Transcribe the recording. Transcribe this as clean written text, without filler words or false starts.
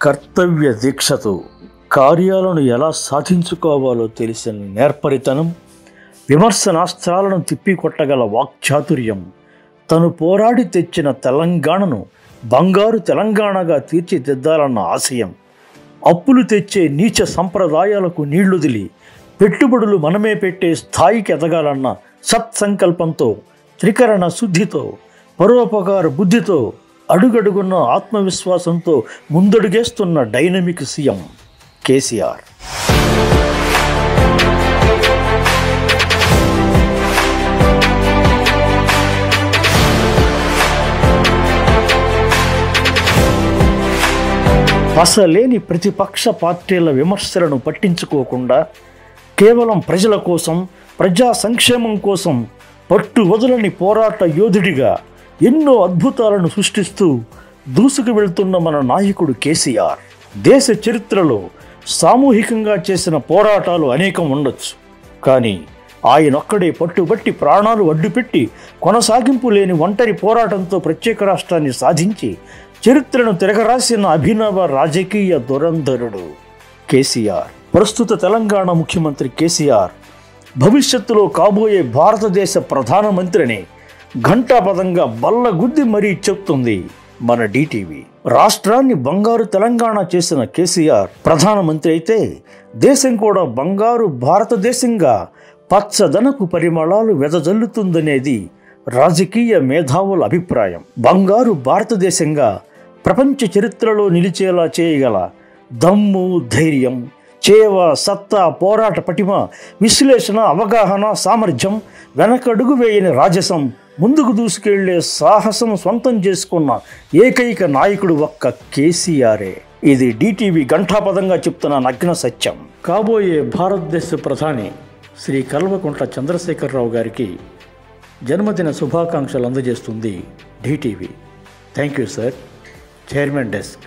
కర్తవ్య దీక్షతో కార్యాలను ఎలా సాధించుకోవాలో తెలిసిన నేర్పరితనం, విమర్శనాస్త్రాలను తిప్పికొట్టగల వాక్చాతుర్యం, తను పోరాడి తెచ్చిన తెలంగాణను బంగారు తెలంగాణగా తీర్చిదిద్దాలన్న ఆశయం, అప్పులు తెచ్చే నీచ సంప్రదాయాలకు నీళ్లుదిలి పెట్టుబడులు మనమే పెట్టే స్థాయికి ఎదగాలన్న సత్సంకల్పంతో, త్రికరణ శుద్ధితో, పరోపకార బుద్ధితో, అడుగడుగున్న ఆత్మవిశ్వాసంతో ముందడుగేస్తున్న డైనమిక్ సీఎం కేసీఆర్. అసలేని ప్రతిపక్ష పార్టీల విమర్శలను పట్టించుకోకుండా కేవలం ప్రజల కోసం, ప్రజా సంక్షేమం కోసం పట్టు వదలని పోరాట యోధుడిగా ఎన్నో అద్భుతాలను సృష్టిస్తూ దూసుకు వెళ్తున్న మన నాయకుడు కేసీఆర్. దేశ చరిత్రలో సామూహికంగా చేసిన పోరాటాలు అనేకం ఉండొచ్చు, కానీ ఆయనొక్కడే పట్టుబట్టి ప్రాణాలు అడ్డుపెట్టి కొనసాగింపు లేని ఒంటరి పోరాటంతో ప్రత్యేక రాష్ట్రాన్ని సాధించి చరిత్రను తిరగరాసిన అభినవ రాజకీయ దురంధరుడు కేసీఆర్. ప్రస్తుత తెలంగాణ ముఖ్యమంత్రి కేసీఆర్ భవిష్యత్తులో కాబోయే భారతదేశ ప్రధానమంత్రిని ఘంటాపదంగా బల్లగుద్ది మరీ చెప్తుంది మన డిటీవీ. రాష్ట్రాన్ని బంగారు తెలంగాణ చేసిన కేసీఆర్ ప్రధానమంత్రి అయితే దేశం కూడా బంగారు భారతదేశంగా పచ్చదనపు పరిమళాలు వెదజల్లుతుందనేది రాజకీయ మేధావుల అభిప్రాయం. బంగారు భారతదేశంగా ప్రపంచ చరిత్రలో నిలిచేలా చేయగల దమ్ము, ధైర్యం, చేవ, సత్తా, పోరాట పటిమ, విశ్లేషణ, అవగాహన, సామర్థ్యం, వెనకడుగు వేయని రాజసం, ముందుకు దూసుకెళ్లే సాహసం సొంతం చేసుకున్న ఏకైక నాయకుడు ఒక్క కేసీఆరే. ఇది డిటీవీ ఘంటాపదంగా చెప్తున్న నగ్న సత్యం. కాబోయే భారతదేశ ప్రధాని శ్రీ కల్వకుంట్ల చంద్రశేఖరరావు గారికి జన్మదిన శుభాకాంక్షలు అందజేస్తుంది DTV. Thank you sir. Chairman desk.